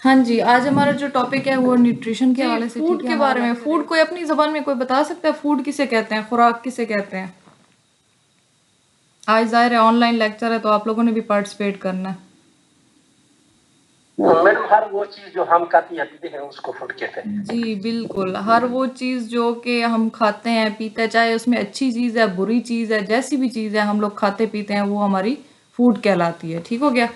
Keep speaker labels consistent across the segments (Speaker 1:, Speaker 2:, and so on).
Speaker 1: हाँ जी, आज हमारा जो टॉपिक है वो न्यूट्रिशन के
Speaker 2: जी,
Speaker 1: हवाले से
Speaker 2: फूड
Speaker 1: ठीक है
Speaker 2: के
Speaker 1: हमारा
Speaker 2: बारे में।
Speaker 1: लेक्चर
Speaker 2: फूड
Speaker 1: है।
Speaker 2: कोई अपनी ज़बान में कोई बता सकता है फूड किसे कहते हैं, खुराक किसे कहते हैं? आज ज़ाहिर है ऑनलाइन लेक्चर है तो आप लोगों ने भी पार्टिसिपेट करना है।
Speaker 3: मैडम हर वो चीज जो हम खाते या पीते हैं उसको फूड कहते हैं।
Speaker 2: जी, बिल्कुल। हर वो चीज़ जो कि हम खाते हैं, पीते हैं, चाहे उसमें अच्छी चीज़ है, बुरी चीज़ है, जैसी भी चीज़ है हम लोग खाते पीते हैं वो हमारी फूड कहलाती है। ठीक हो गया?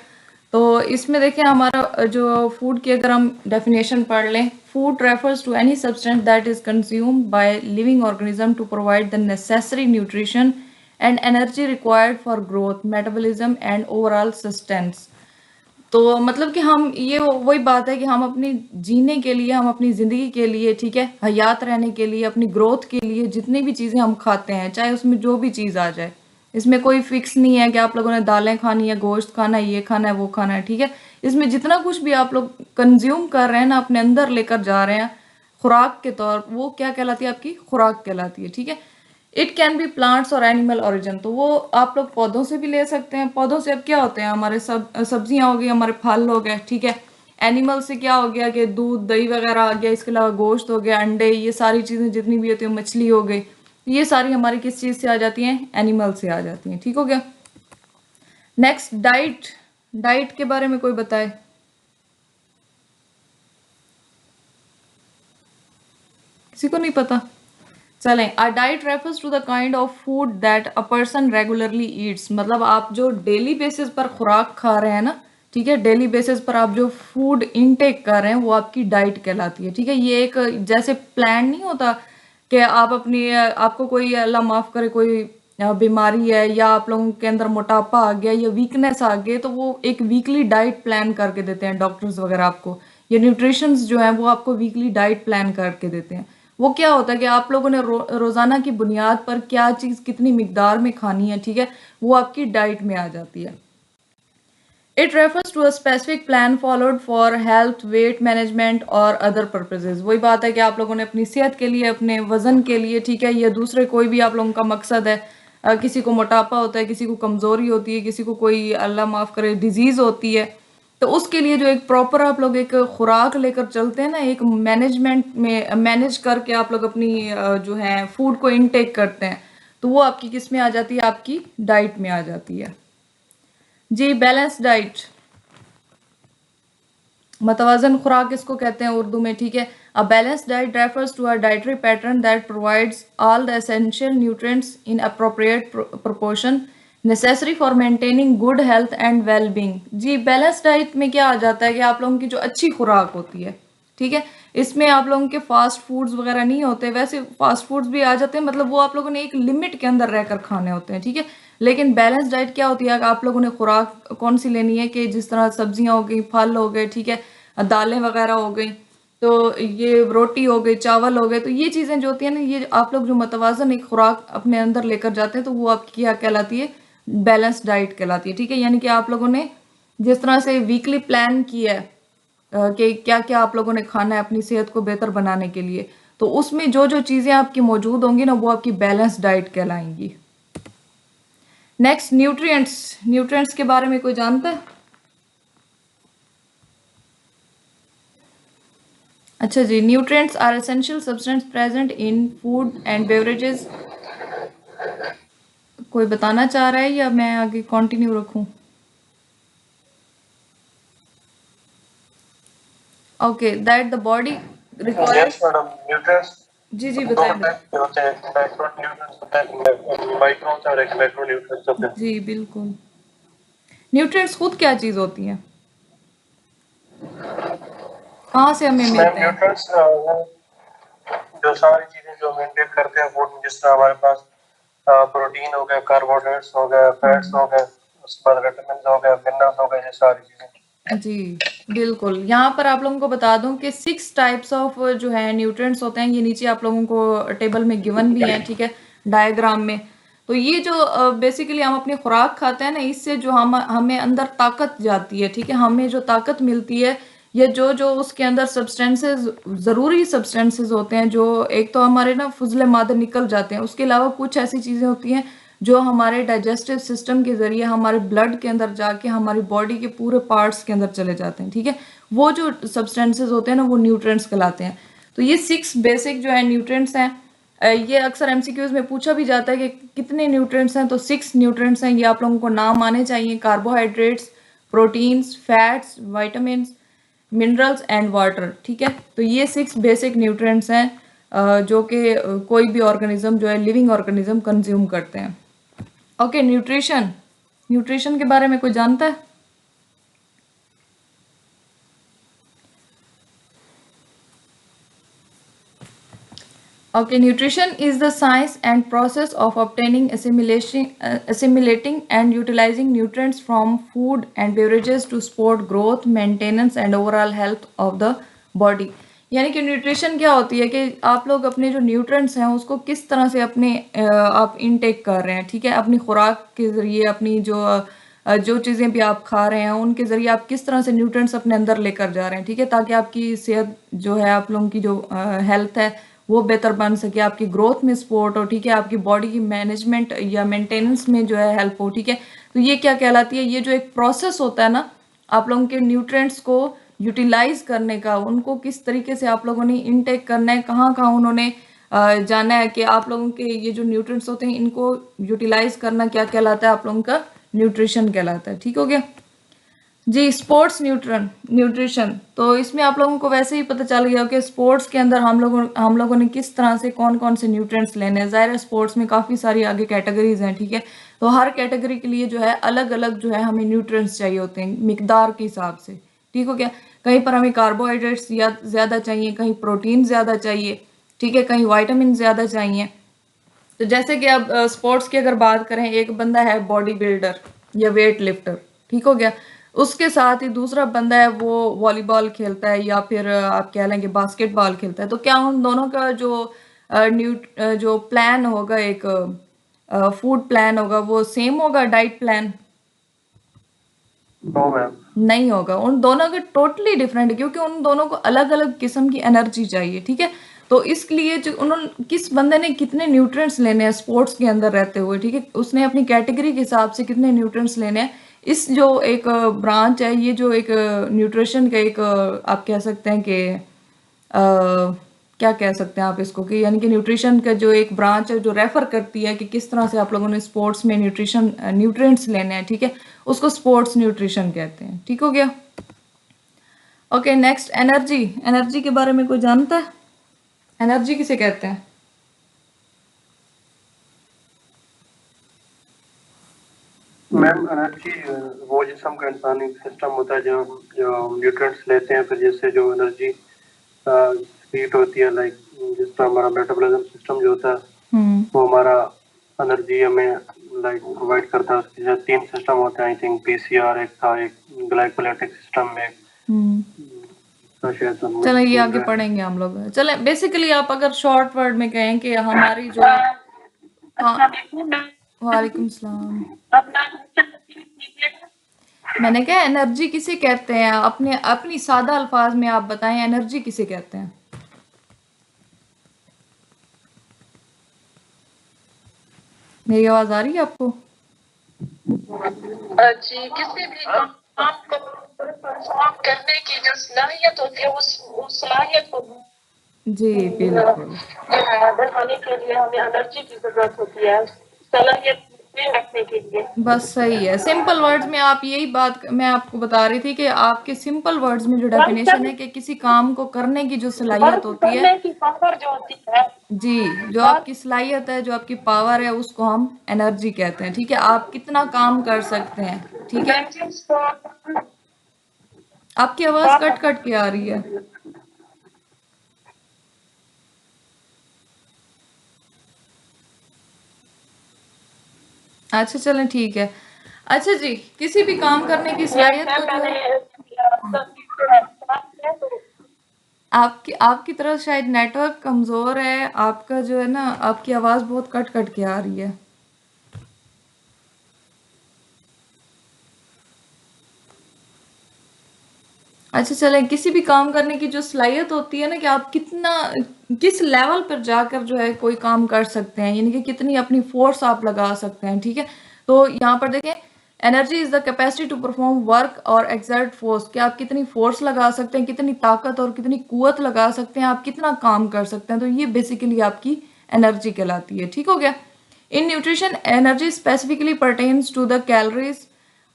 Speaker 2: तो इसमें देखिए हमारा जो फूड की अगर हम डेफिनेशन पढ़ लें, food refers to any substance that is consumed by living organism to provide the necessary nutrition and energy required for growth, metabolism and overall sustenance. तो मतलब कि हम ये वही बात है कि हम अपनी जीने के लिए, हम अपनी ज़िंदगी के लिए, ठीक है, हयात रहने के लिए, अपनी ग्रोथ के लिए जितनी भी चीज़ें हम खाते हैं, चाहे उसमें जो भी चीज़ आ जाए, इसमें कोई फिक्स नहीं है कि आप लोगों ने दालें खानी है, गोश्त खाना है, ये खाना है, वो खाना है, ठीक है। इसमें जितना कुछ भी आप लोग कंज्यूम कर रहे हैं ना, अपने अंदर लेकर जा रहे हैं खुराक के तौर, वो क्या कहलाती है? आपकी खुराक कहलाती है, ठीक है। इट कैन बी प्लांट्स और एनिमल ओरिजिन, तो वो आप लोग पौधों से भी ले सकते हैं। पौधों से अब क्या होते हैं? हमारे सब्जियां हो गई, हमारे फल हो गए, ठीक है। एनिमल से क्या हो गया कि दूध दही वगैरह आ गया, इसके अलावा गोश्त हो गया, अंडे, ये सारी चीज़ें जितनी भी होती है, मछली हो गई, ये सारी हमारी किस चीज़ से आ जाती हैं? एनिमल से आ जाती हैं। ठीक हो गया। Next, diet. डाइट के बारे में कोई बताए? किसी को नहीं पता? चलें। A diet refers to the kind of food that a person regularly eats, मतलब आप जो डेली बेसिस पर खुराक खा रहे हैं ना, ठीक है, डेली बेसिस पर आप जो फूड इनटेक कर रहे हैं वो आपकी डाइट कहलाती है। ठीक है, ये एक जैसे प्लान नहीं होता कि आप अपनी आपको कोई अल्लाह माफ करे कोई बीमारी है या आप लोगों के अंदर मोटापा आ गया या वीकनेस आ गई, तो वो एक वीकली डाइट प्लान करके देते हैं डॉक्टर्स वगैरह आपको, या न्यूट्रिशंस जो है वो आपको वीकली डाइट प्लान करके देते हैं। वो क्या होता है कि आप लोगों ने रोजाना की बुनियाद पर क्या चीज कितनी मिकदार में खानी है, ठीक है, वो आपकी डाइट में आ जाती है। It refers to a specific plan followed for health, weight management और अदर पर्पजेज। वही बात है कि आप लोगों ने अपनी सेहत के लिए, अपने वजन के लिए, ठीक है, या दूसरे कोई भी आप लोगों का मकसद है, किसी को मोटापा होता है, किसी को कमजोरी होती है, किसी को कोई अल्लाह माफ करे डिजीज होती है, तो उसके लिए जो एक प्रॉपर आप लोग एक खुराक लेकर चलते हैं ना, एक मैनेजमेंट में मैनेज करके आप लोग अपनी जो है फूड को इनटेक करते हैं, तो वो आपकी किस में आ जाती है? आपकी डाइट में आ जाती है। जी, बैलेंस डाइट, मतवाजन खुराक इसको कहते हैं उर्दू में, ठीक है। A balance diet refers to a dietary pattern that provides all the essential nutrients in appropriate proportion necessary for maintaining good health and well being. जी, बैलेंस डाइट में क्या आ जाता है कि आप लोगों की जो अच्छी खुराक होती है, ठीक है, इसमें आप लोगों के फास्ट फूड्स वगैरह नहीं होते, वैसे फास्ट फूड्स भी आ जाते हैं, मतलब वो आप लोगों ने एक लिमिट के अंदर रहकर खाने होते हैं, ठीक है। लेकिन बैलेंस डाइट क्या होती है? आप लोगों ने खुराक कौन सी लेनी है कि जिस तरह सब्जियां हो गई, फल हो गए, ठीक है, दालें वगैरह हो गई, तो ये रोटी हो गई, चावल हो गए, तो ये चीज़ें जो होती हैं ना, ये आप लोग जो मतवाजन एक खुराक अपने अंदर लेकर जाते हैं, तो वो आपकी क्या कहलाती है? बैलेंस डाइट कहलाती है, ठीक है। यानी कि आप लोगों ने जिस तरह से वीकली प्लान किया है कि क्या क्या आप लोगों ने खाना है अपनी सेहत को बेहतर बनाने के लिए, तो उसमें जो जो चीज़ें आपकी मौजूद होंगी ना, वो आपकी बैलेंस डाइट कहलाएंगी। Next, nutrients. न्यूट्रिएंट्स के बारे में कोई जानता है? अच्छा जी, nutrients are essential substance present in food and beverages. कोई बताना चाह रहा है या मैं आगे कंटिन्यू रखूं? Okay, that the body
Speaker 3: yes
Speaker 2: requires.
Speaker 3: Madam, nutrients
Speaker 2: जी जी,
Speaker 3: दो
Speaker 2: बताएं
Speaker 3: टाइप
Speaker 2: बताएं।
Speaker 3: के होते हैं, मैक्रो न्यूट्रिएंट्स होता है, माइक्रो होता है और एक मैक्रो न्यूट्रिएंट्स होते हैं।
Speaker 2: जी बिल्कुल। न्यूट्रिएंट्स खुद क्या चीज़ होती हैं? कहाँ से हमें
Speaker 3: मैम
Speaker 2: मिलते हैं?
Speaker 3: न्यूट्रिएंट्स जो सारी चीजें जो हम इनटेक करते हैं फूड में, जिस तरह हमारे पास प्रोटीन हो गया, कार्बोहाइड्रेट्स हो गया, फैट्स हो गए, उसके बाद विटामिन हो गया, मिनरल्स हो गए, ये सारी चीजें।
Speaker 2: जी बिल्कुल। यहाँ पर आप लोगों को बता दूं कि 6 टाइप्स ऑफ जो है न्यूट्रिएंट्स होते हैं, ये नीचे आप लोगों को टेबल में गिवन भी हैं, ठीक है, डायग्राम में। तो ये जो बेसिकली हम अपनी खुराक खाते हैं ना, इससे जो हम हमें अंदर ताकत जाती है, ठीक है, हमें जो ताकत मिलती है, ये जो जो उसके अंदर सब्सटेंसेस, ज़रूरी सब्सटेंसेस होते हैं, जो एक तो हमारे ना फुजले मादे निकल जाते हैं, उसके अलावा कुछ ऐसी चीज़ें होती हैं जो हमारे डाइजेस्टिव सिस्टम के ज़रिए हमारे ब्लड के अंदर जाके हमारी बॉडी के पूरे पार्ट्स के अंदर चले जाते हैं, ठीक है। वो जो सब्सटेंसेस होते हैं ना वो न्यूट्रिएंट्स कहलाते हैं। तो ये 6 बेसिक जो है न्यूट्रिएंट्स हैं। ये अक्सर एमसीक्यूज में पूछा भी जाता है कि कितने न्यूट्रिएंट्स हैं, तो 6 न्यूट्रिएंट्स हैं। ये आप लोगों को नाम आने चाहिए: carbohydrates, proteins, fats, vitamins, minerals and water. ठीक है, तो ये 6 बेसिक न्यूट्रिएंट्स हैं जो कि कोई भी ऑर्गेनिज्म जो है लिविंग ऑर्गेनिज्म कंज्यूम करते हैं। ओके, न्यूट्रिशन के बारे में कोई जानता है? Okay, nutrition is the science and process of obtaining, assimilating and utilizing nutrients from food and beverages to support growth, maintenance and overall health of the body. यानी कि न्यूट्रिशन क्या होती है कि आप लोग अपने जो न्यूट्रिएंट्स हैं उसको किस तरह से अपने आप इनटेक कर रहे हैं। ठीक है, अपनी खुराक के ज़रिए, अपनी जो चीज़ें भी आप खा रहे हैं उनके ज़रिए आप किस तरह से न्यूट्रिएंट्स अपने अंदर लेकर जा रहे हैं। ठीक है, ताकि आपकी सेहत जो है, आप लोगों की जो हेल्थ है वो बेहतर बन सके, आपकी ग्रोथ में सपोर्ट हो। ठीक है, आपकी बॉडी की मैनेजमेंट या मेंटेनेंस में जो है हेल्प हो। ठीक है, तो ये क्या कहलाती है? ये जो एक प्रोसेस होता है ना आप लोगों के न्यूट्रिएंट्स को यूटिलाइज करने का, उनको किस तरीके से आप लोगों ने इनटेक करना है, कहाँ कहाँ उन्होंने जाना है कि आप लोगों के ये जो न्यूट्रिएंट्स होते हैं इनको यूटिलाइज करना क्या कहलाता है? आप लोगों का न्यूट्रिशन कहलाता है। ठीक हो गया जी। स्पोर्ट्स न्यूट्रिशन, तो इसमें आप लोगों को वैसे ही पता चल गया कि स्पोर्ट्स के अंदर हम लोगों ने किस तरह से कौन कौन से न्यूट्रिएंट्स लेने हैं। ज़ाहिर है स्पोर्ट्स में काफ़ी सारी आगे कैटेगरीज हैं। ठीक है, तो हर कैटेगरी के लिए जो है अलग अलग जो है हमें न्यूट्रिएंट्स चाहिए होते हैं मिकदार के हिसाब से। ठीक हो गया, कहीं पर हमें कार्बोहाइड्रेट्स ज़्यादा चाहिए, कहीं प्रोटीन ज़्यादा चाहिए। ठीक है, कहीं वाइटामिन ज़्यादा चाहिए। तो जैसे कि अब स्पोर्ट्स की अगर बात करें, एक बंदा है बॉडी बिल्डर या वेट लिफ्टर। ठीक हो गया, उसके साथ ही दूसरा बंदा है वो वॉलीबॉल खेलता है या फिर आप कह लेंगे बास्केटबॉल खेलता है। तो क्या उन दोनों का जो प्लान होगा, एक फूड प्लान होगा, वो सेम होगा? डाइट प्लान नहीं होगा, उन दोनों के टोटली डिफरेंट है, क्योंकि उन दोनों को अलग अलग किस्म की एनर्जी चाहिए। ठीक है, तो इसलिए जो उन्होंने किस बंदे ने कितने न्यूट्रिएंट्स लेने हैं स्पोर्ट्स के अंदर रहते हुए, ठीक है, उसने अपनी कैटेगरी के हिसाब से कितने न्यूट्रिएंट्स लेने हैं। इस जो एक ब्रांच है, ये जो एक न्यूट्रिशन का एक आप कह सकते हैं कि क्या कह सकते हैं आप इसको, कि यानी कि न्यूट्रिशन का जो एक ब्रांच है जो रेफर करती है कि किस तरह से आप लोगों ने स्पोर्ट्स में न्यूट्रिएंट्स लेने हैं। ठीक है, उसको स्पोर्ट्स न्यूट्रिशन कहते हैं। ठीक हो गया। ओके, नेक्स्ट एनर्जी के बारे में कोई जानता है? एनर्जी किसे कहते हैं?
Speaker 3: मैम, एनर्जी वो जिस्म का इंसानी सिस्टम होता है जो न्यूट्रिएंट्स लेते हैं, फिर जिससे जो एनर्जी हीट होती है, लाइक जिस तरह हमारा मेटाबॉलिज्म सिस्टम जो होता है वो हमारा एनर्जी हमें लाइक प्रोवाइड करता है। उसके साथ 3 सिस्टम होते हैं, आई थिंक पीसीआर एक था, एक ग्लाइकोलाइटिक सिस्टम में।
Speaker 2: चलो ये आगे पढ़ेंगे हम लोग। चले, बेसिकली आप अगर शॉर्ट वर्ड में कहें कि हमारी जो वालेकुम सलाम, मैंने कहा एनर्जी किसे कहते हैं? अपनी सादा अल्फाज में आप बताएं, एनर्जी किसे कहते हैं? मेरी आवाज आ रही है आपको?
Speaker 4: जी, किसी भी काम को परफॉर्म करने की जो सलाहियत होती है उस सलाहियत को
Speaker 2: जी बिल्कुल
Speaker 4: बढ़ाने के लिए हमें एनर्जी की जरूरत होती है, सलाहियत रखने के लिए।
Speaker 2: बस सही है। सिंपल वर्ड्स में आप यही बात मैं आपको बता रही थी कि आपके सिंपल वर्ड्स में जो डेफिनेशन है कि किसी काम को करने की जो सलाहियत होती है,
Speaker 4: जो होती है
Speaker 2: जी, जो आपकी सलाहियत है, जो आपकी पावर है, उसको हम एनर्जी कहते हैं। ठीक है, आप कितना काम कर सकते हैं। ठीक है, आपकी आवाज कट कट के आ रही है। अच्छा चलें, ठीक है। अच्छा जी, किसी भी काम करने की सलाहियत को जो है, आपकी तरफ शायद नेटवर्क कमजोर है, आपका जो है ना, आपकी आवाज बहुत कट कट के आ रही है। अच्छा चलें, किसी भी काम करने की जो सलाहियत होती है ना, कि आप किस लेवल पर जाकर जो है कोई काम कर सकते हैं, यानी कि कितनी अपनी फोर्स आप लगा सकते हैं। ठीक है, तो यहाँ पर देखें energy is the capacity to perform work और एक्सर्ट फोर्स, कि आप कितनी फोर्स लगा सकते हैं, कितनी ताकत और कितनी कुवत लगा सकते हैं, आप कितना काम कर सकते हैं, तो ये बेसिकली आपकी एनर्जी कहलाती है। ठीक हो गया। In nutrition energy specifically pertains to the calories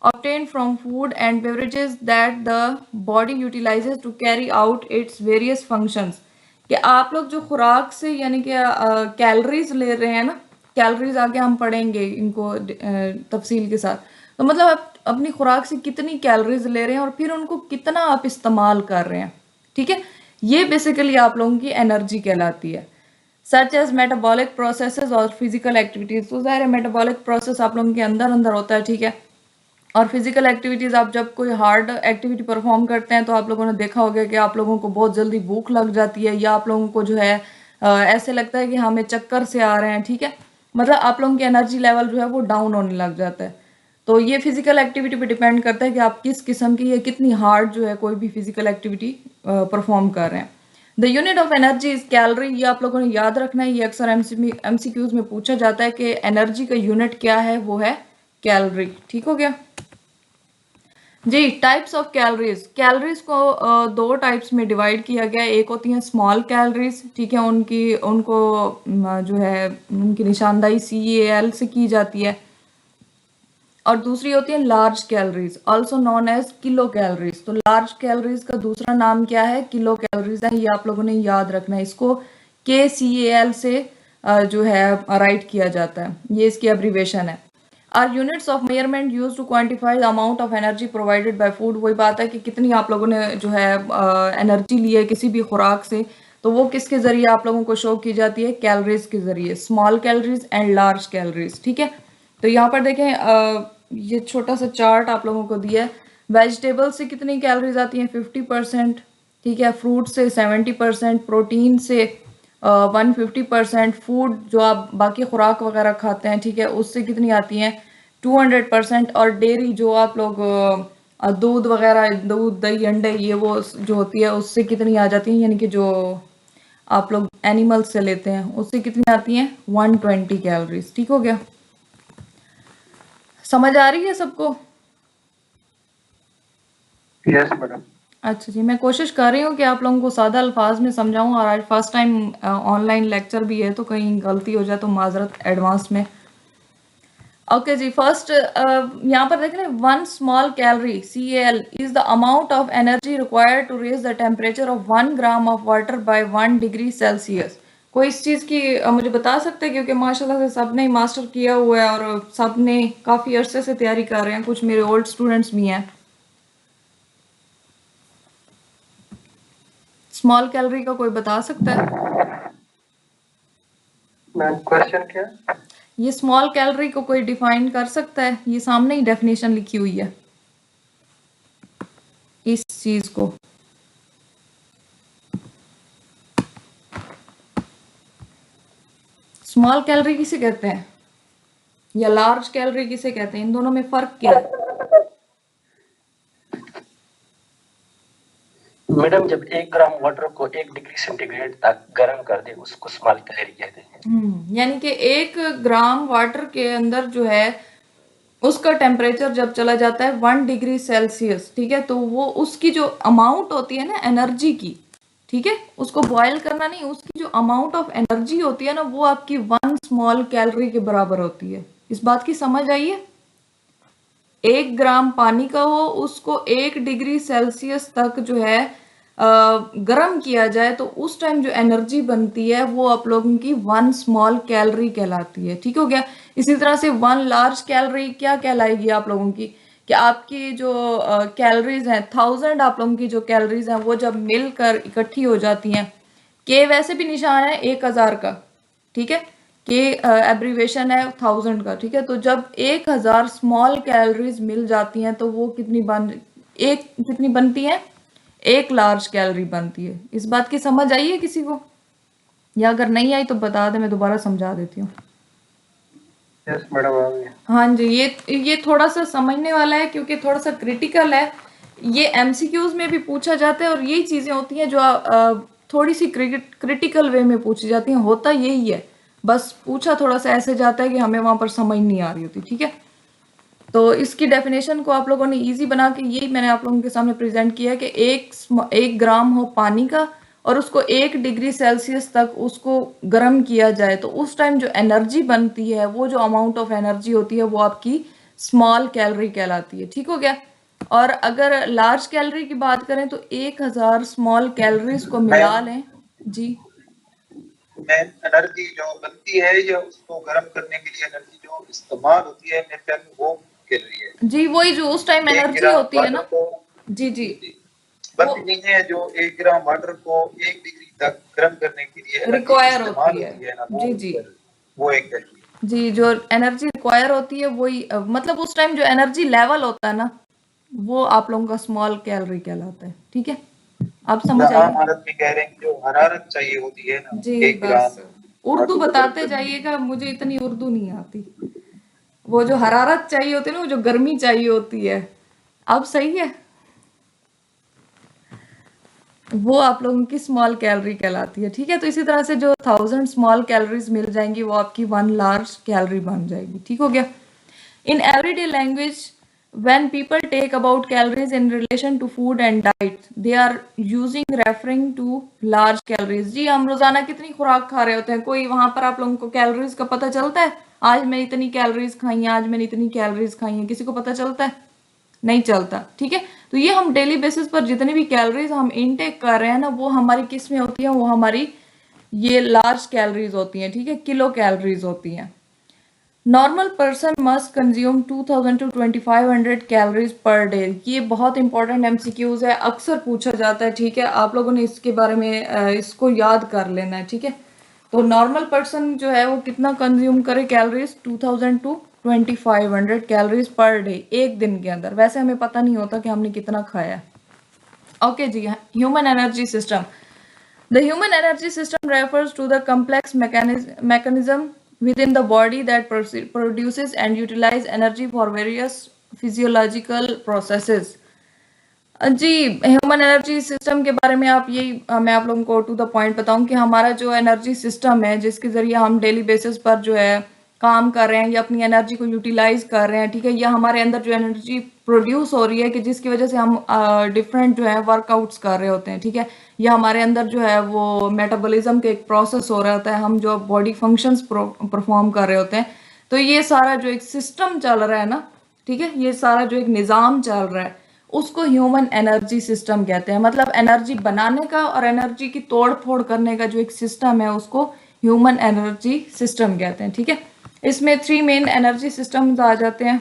Speaker 2: obtained from food and beverages that the body utilizes to carry out its various functions, कि आप लोग जो खुराक से यानी कि कैलोरीज ले रहे हैं ना, कैलोरीज आगे हम पढ़ेंगे इनको तफसील के साथ, तो मतलब आप अपनी खुराक से कितनी कैलोरीज ले रहे हैं और फिर उनको कितना आप इस्तेमाल कर रहे हैं। ठीक है, ये बेसिकली आप लोगों की एनर्जी कहलाती है। सच एज मेटाबॉलिक प्रोसेसेस और फिजिकल एक्टिविटीज, तो ज़ाहिर है मेटाबॉलिक प्रोसेस आप लोगों के अंदर अंदर होता है। ठीक है, और फिजिकल एक्टिविटीज़, आप जब कोई हार्ड एक्टिविटी परफॉर्म करते हैं तो आप लोगों ने देखा होगा कि आप लोगों को बहुत जल्दी भूख लग जाती है, या आप लोगों को जो है ऐसे लगता है कि हमें चक्कर से आ रहे हैं। ठीक है, मतलब आप लोगों की एनर्जी लेवल जो है वो डाउन होने लग जाता है। तो ये फिजिकल एक्टिविटी पे डिपेंड करता है कि आप किस किस्म की या कितनी हार्ड जो है कोई भी फिजिकल एक्टिविटी परफॉर्म कर रहे हैं। The unit of energy is calorie, ये आप लोगों ने याद रखना है, ये अक्सर एमसीक्यूज में पूछा जाता है कि एनर्जी का यूनिट क्या है, वो है कैलोरी। ठीक हो गया जी। टाइप्स ऑफ कैलोरीज, कैलोरीज को दो टाइप्स में डिवाइड किया गया है। एक होती हैं स्मॉल कैलोरीज, ठीक है, उनको जो है उनकी निशानदाही CAL से की जाती है, और दूसरी होती है large calories, also known as kilo calories. तो लार्ज कैलोरीज का दूसरा नाम क्या है, किलो कैलोरीज है, ये आप लोगों ने याद रखना है। इसको KCAL से जो है राइट किया जाता है, ये इसकी एब्रीवेशन है। Are units of measurement use to quantify the amount of energy provided by food, वही बात है कि कितनी आप लोगों ने जो है एनर्जी ली है किसी भी खुराक से, तो वो किसके जरिए आप लोगों को शो की जाती है, कैलोरीज के जरिए, small calories and large calories. ठीक है, तो यहाँ पर देखें ये छोटा सा चार्ट आप लोगों को दिया है। वेजिटेबल से कितनी कैलोरीज आती हैं, 50%। ठीक है, फ्रूट से 70%, प्रोटीन से 150%, फूड जो आप बाकी खुराक वगैरह खाते हैं, ठीक है, उससे कितनी आती हैं, 200%, और डेयरी जो आप लोग दूध वगैरह, दूध दही अंडे ये वो जो होती है उससे कितनी आ जाती हैं, यानी कि जो आप लोग एनिमल्स से लेते हैं उससे कितनी आती हैं, 120 कैलोरीज। ठीक हो गया, समझ आ रही है सबको?
Speaker 3: Yes madam.
Speaker 2: अच्छा जी, मैं कोशिश कर रही हूँ कि आप लोगों को सादा अल्फाज में समझाऊं, और आज फर्स्ट टाइम ऑनलाइन लेक्चर भी है, तो कहीं गलती हो जाए तो माजरत एडवांस में। ओके जी, फर्स्ट यहाँ पर देख रहे हैं, 1 small calorie CAL is the amount of energy required to raise the temperature of 1 gram of water by 1 degree Celsius. कोई इस चीज़ की मुझे बता सकते हैं, क्योंकि माशाल्लाह से सब ने मास्टर किया हुआ है और सब ने काफ़ी अरसे से तैयारी कर रहे हैं, कुछ मेरे ओल्ड स्टूडेंट्स भी हैं। स्मॉल कैलोरी का कोई बता सकता है?
Speaker 3: मैम क्वेश्चन क्या है?
Speaker 2: ये स्मॉल कैलोरी को कोई डिफाइन कर सकता है? ये सामने ही डेफिनेशन लिखी हुई है इस चीज को। स्मॉल कैलोरी किसे कहते हैं या लार्ज कैलोरी किसे कहते हैं, इन दोनों में फर्क क्या है?
Speaker 5: मैडम जब 1 ग्राम वाटर को 1 डिग्री सेंटीग्रेड तक गर्म कर दे उसको स्मॉल कैलोरी कहते हैं।
Speaker 2: यानी कि 1 ग्राम वाटर के अंदर जो है उसका टेम्परेचर जब चला जाता है 1 डिग्री सेल्सियस, ठीक है, तो वो उसकी जो अमाउंट होती है ना एनर्जी की, ठीक है, उसको बॉयल करना नहीं, उसकी जो अमाउंट ऑफ एनर्जी होती है ना वो आपकी 1 स्मॉल कैलोरी के बराबर होती है। इस बात की समझ आई है? 1 ग्राम पानी का हो, उसको 1 डिग्री सेल्सियस तक जो है गर्म किया जाए, तो उस टाइम जो एनर्जी बनती है वो आप लोगों की 1 स्मॉल कैलोरी कहलाती है। ठीक हो गया। इसी तरह से 1 लार्ज कैलोरी क्या कहलाएगी आप लोगों की, कि आपकी जो कैलोरीज हैं 1000, आप लोगों की जो कैलोरीज हैं वो जब मिलकर इकट्ठी हो जाती हैं, के वैसे भी निशान है 1000 का, ठीक है, के एब्रीवेशन है 1000 का, ठीक है, तो जब 1000 स्मॉल कैलोरीज मिल जाती हैं तो वो कितनी बनती हैं, 1 लार्ज कैलोरी बनती है। इस बात की समझ आई है किसी को, या अगर नहीं आई तो बता दे, मैं दोबारा समझा देती हूँ।
Speaker 3: यस मैडम आ गई।
Speaker 2: हाँ जी, ये थोड़ा सा समझने वाला है क्योंकि थोड़ा सा क्रिटिकल है, ये एमसीक्यूज में भी पूछा जाता है, और यही चीजें होती हैं जो थोड़ी सी क्रिटिकल वे में पूछी जाती हैं। होता यही है, बस पूछा थोड़ा सा ऐसे जाता है कि हमें वहां पर समझ नहीं आ रही होती। ठीक है, तो इसकी डेफिनेशन को आप लोगों ने इजी बना के यही मैंने आप लोगों के सामने प्रेजेंट किया कि एक ग्राम हो पानी का और उसको 1 डिग्री सेल्सियस तक उसको गर्म किया जाए, तो उस टाइम जो एनर्जी बनती है, वो जो अमाउंट ऑफ एनर्जी होती है, वो आपकी स्मॉल कैलोरी कहलाती है। ठीक हो गया। और अगर लार्ज कैलोरी की बात करें तो 1000 स्मॉल कैलोरीज को मिला लें। जी,
Speaker 6: एनर्जी जो बनती है या उसको गर्म करने के लिए एनर्जी जो इस्तेमाल होती है मेरे ख्याल में वो कैलोरी है।
Speaker 2: जी, वही जो उस टाइम
Speaker 6: 1
Speaker 2: एनर्जी
Speaker 6: ग्राम
Speaker 2: होती है
Speaker 6: वाटर
Speaker 2: ना।
Speaker 6: को
Speaker 2: जी जी,
Speaker 6: बनती नहीं है, जो 1 ग्राम वाटर को 1 डिग्री तक गर्म करने के लिए एनर्जी
Speaker 2: रिक्वायर
Speaker 6: इस्तेमाल
Speaker 2: होती है।
Speaker 6: होती है ना,
Speaker 2: जी जी
Speaker 6: वो एक कैलोरी है।
Speaker 2: जी, जो एनर्जी रिक्वायर होती है वही मतलब उस टाइम जो एनर्जी लेवल होता है ना, वो आप लोगों का स्मॉल कैलोरी कहलाता है। ठीक है, आप समझ
Speaker 6: आम
Speaker 2: आइए।
Speaker 6: हालत में कह रहे हैं कि जो हरारत चाहिए होती है ना
Speaker 2: जी
Speaker 6: 1
Speaker 2: बस,
Speaker 6: ग्राम
Speaker 2: उर्दू
Speaker 6: वाटर को गर्म
Speaker 2: बताते
Speaker 6: करने के लिए।
Speaker 2: जाइएगा, मुझे इतनी उर्दू नहीं आती। वो जो हरारत चाहिए होती है ना, वो जो गर्मी चाहिए होती है, अब सही है, वो आप लोगों की स्मॉल कैलोरी कहलाती है। ठीक है, तो इसी तरह से जो 1000 स्मॉल कैलोरीज मिल जाएंगी, वो आपकी 1 लार्ज कैलोरी बन जाएगी। ठीक हो गया। In everyday language, when people take about calories in relation to food and diet, they are using referring to large calories। जी, हम रोजाना कितनी खुराक खा रहे होते हैं, कोई वहां पर आप लोगों को कैलोरीज का पता चलता है? आज मैंने इतनी कैलोरीज खाई हैं, आज मैंने इतनी कैलोरीज खाई हैं, किसी को पता चलता है? नहीं चलता। ठीक है, तो ये हम डेली बेसिस पर जितनी भी कैलोरीज हम इनटेक कर रहे हैं ना, वो हमारी किस में होती है? वो हमारी ये लार्ज कैलोरीज होती हैं। ठीक है, किलो कैलोरीज होती हैं। Normal person must consume 2000 to 2500 calories per day. ये बहुत इंपॉर्टेंट एमसीक्यूज है, अक्सर पूछा जाता है। ठीक है, आप लोगों ने इसके बारे में इसको याद कर लेना है। ठीक है, तो नॉर्मल पर्सन जो है वो कितना कंज्यूम करे calories? 2000 to 2500 calories per day, एक दिन के अंदर। वैसे हमें पता नहीं होता कि हमने कितना खाया। ओके जी, human energy system. The human energy system refers to the complex mechanism within the body that produces and utilizes energy for various physiological processes। जी, ह्यूमन एनर्जी सिस्टम के बारे में आप यही मैं आप लोगों को टू द पॉइंट बताऊं कि हमारा जो एनर्जी सिस्टम है, जिसके जरिए हम डेली बेसिस पर जो है काम कर रहे हैं या अपनी एनर्जी को यूटिलाइज कर रहे हैं। ठीक है, या हमारे अंदर जो एनर्जी प्रोड्यूस हो रही है कि जिसकी वजह से हम डिफरेंट जो है वर्कआउट्स कर रहे होते हैं। ठीक है, या हमारे अंदर जो है वो मेटाबॉलिज्म के एक प्रोसेस हो रहा होता है, हम जो बॉडी फंक्शंस परफॉर्म कर रहे होते हैं। तो ये सारा जो एक सिस्टम चल रहा है ना, ठीक है, ये सारा जो एक निज़ाम चल रहा है, उसको ह्यूमन एनर्जी सिस्टम कहते हैं। मतलब एनर्जी बनाने का और एनर्जी की तोड़ फोड़ करने का जो एक सिस्टम है, उसको ह्यूमन एनर्जी सिस्टम कहते हैं। ठीक है, इसमें 3 मेन एनर्जी सिस्टम्स आ जाते हैं।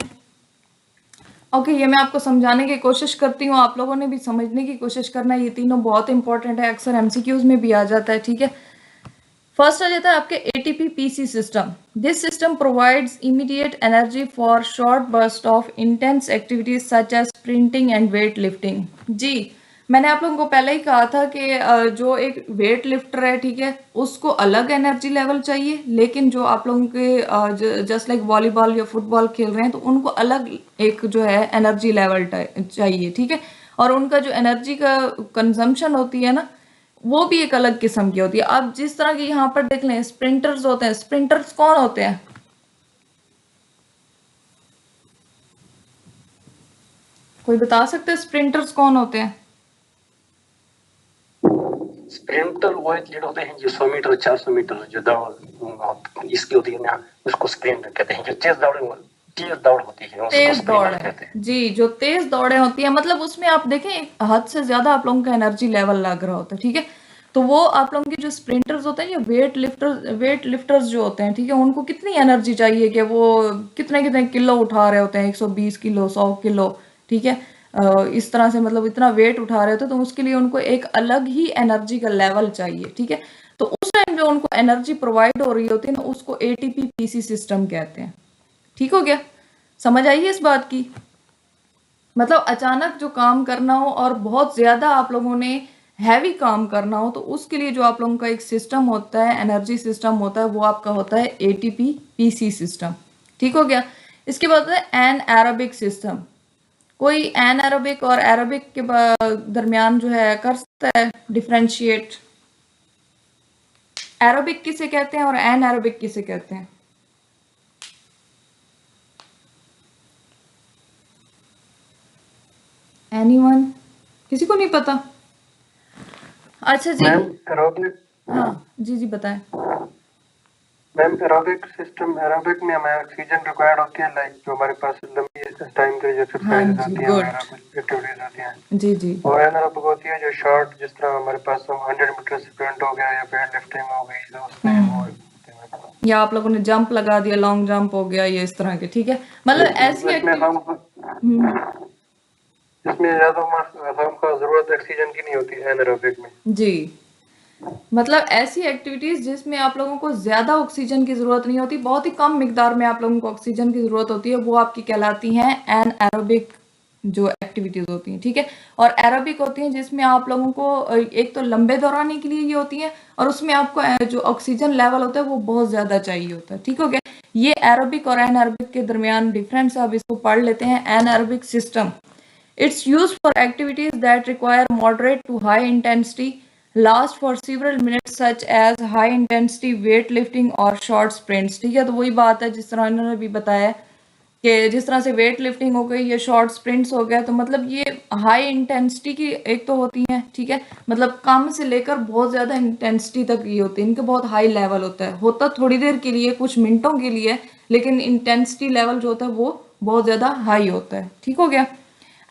Speaker 2: ओके, ये मैं आपको समझाने की कोशिश करती हूँ, आप लोगों ने भी समझने की कोशिश करना है। ये तीनों बहुत इंपॉर्टेंट है, अक्सर एमसीक्यूज में भी आ जाता है। ठीक है, फर्स्ट आ जाता है आपके ATP PC system. This system provides immediate energy for short burst of intense activities such as sprinting and weight lifting. जी, मैंने आप लोगों को पहले ही कहा था कि जो एक वेट लिफ्टर है, ठीक है, उसको अलग एनर्जी लेवल चाहिए, लेकिन जो आप लोगों के जस्ट लाइक वॉलीबॉल या फुटबॉल खेल रहे हैं, तो उनको अलग एक जो है एनर्जी लेवल चाहिए। ठीक है, और उनका जो एनर्जी का कंजम्पशन होती है ना, वो भी एक अलग किस्म की होती है। अब जिस तरह की यहाँ पर देख लें, स्प्रिंटर्स होते हैं। स्प्रिंटर्स कौन होते हैं? कोई बता सकते हैं स्प्रिंटर्स कौन होते हैं?
Speaker 5: स्प्रिंटर वो एथलीट होते हैं जो 100 मीटर 400 मीटर जो दौड़ इसकी होती है ना, उसको स्प्रिंट कहते हैं। जो तेज दौड़ होती है उसको
Speaker 2: तेज दौड़
Speaker 5: स्प्रिंट
Speaker 2: है
Speaker 5: कहते हैं।
Speaker 2: जी, जो तेज दौड़े होती है, मतलब उसमें आप देखें एक हद से ज्यादा आप लोगों का एनर्जी लेवल लग रहा होता है। ठीक है, तो वो आप लोगों के जो स्प्रिंटर्स होते हैं या वेट लिफ्टर्स जो होते हैं, ठीक है, उनको कितनी एनर्जी चाहिए कि वो कितने कितने किलो उठा रहे होते हैं, 120 किलो, 100 किलो। ठीक है, इस तरह से मतलब इतना वेट उठा रहे होते हैं, तो उसके लिए उनको एक अलग ही एनर्जी का लेवल चाहिए। ठीक है, तो उस टाइम जो उनको एनर्जी प्रोवाइड हो रही होती है ना, उसको एटीपी पीसी सिस्टम कहते हैं। ठीक हो गया, समझ आई है इस बात की? मतलब अचानक जो काम करना हो और बहुत ज्यादा आप लोगों ने हैवी काम करना हो, तो उसके लिए जो आप लोगों का एक सिस्टम होता है, एनर्जी सिस्टम होता है, वो आपका होता है एटीपी पीसी सिस्टम। ठीक हो गया। इसके बाद होता है एन एरोबिक सिस्टम। कोई एन एरोबिक और एरोबिक के दरमियान जो है कर सकता है डिफरेंशिएट? एरोबिक किसे कहते हैं और एन एरोबिक किसे कहते हैं? एनीवन? किसी को नहीं पता? अच्छा जी,
Speaker 3: मैम एरोबिक
Speaker 2: हाँ जी जी बताएं।
Speaker 3: मैम एरोबिक सिस्टम, एरोबिक में हमें ऑक्सीजन रिक्वायर्ड होती है, लाइक जो हमारे पास लंबी टाइम के लिए जो
Speaker 2: हाँ
Speaker 3: एक्सरसाइज
Speaker 2: जी,
Speaker 3: होती है
Speaker 2: गुड।
Speaker 3: वगैरह कुछ एक्टिविटीज होती हैं।
Speaker 2: जी जी
Speaker 3: और एनारोबिक होती है जो शॉर्ट, जिस तरह हमारे पास 100 मीटर स्प्रिंट हो गया या वेट लिफ्टिंग हो गई, तो उसमें वो होते हैं।
Speaker 2: या आप लोगों ने जंप लगा दिया, लॉन्ग जंप हो गया, ये इस तरह के, ठीक है। मतलब ऐसी
Speaker 3: इसमें
Speaker 2: एक्टिविटी,
Speaker 3: हम इसमें ज्यादा हमको जरूरत ऑक्सीजन की नहीं होती है एनारोबिक में।
Speaker 2: जी, मतलब ऐसी एक्टिविटीज जिसमें आप लोगों को ज्यादा ऑक्सीजन की जरूरत नहीं होती, बहुत ही कम मिकदार में आप लोगों को ऑक्सीजन की जरूरत होती है, वो आपकी कहलाती हैं एनारोबिक जो एक्टिविटीज होती हैं, ठीक है। और एरोबिक होती हैं जिसमें आप लोगों को एक तो लंबे दौराने के लिए ये होती है, और उसमें आपको जो ऑक्सीजन लेवल होता है वो बहुत ज्यादा चाहिए होता है, ठीक हो गया। ये एरोबिक और एनारोबिक के दरमियान डिफरेंस है, अब इसको पढ़ लेते हैं। Anaerobic system, it's used for activities that require moderate to high intensity, last for several minutes, such as high intensity weightlifting or short sprints, ठीक है। तो वही बात है जिस तरह इन्होंने भी बताया कि जिस तरह से वेट लिफ्टिंग हो गई, ये शॉर्ट स्प्रिंट्स हो गया, तो मतलब ये हाई इंटेंसिटी की एक तो होती हैं, ठीक है, मतलब कम से लेकर बहुत ज्यादा इंटेंसिटी तक ये होती है, इनका बहुत हाई लेवल होता थोड़ी देर के लिए, कुछ मिनटों के लिए, लेकिन इंटेंसिटी लेवल जो होता है वो बहुत ज्यादा हाई होता है, ठीक हो गया।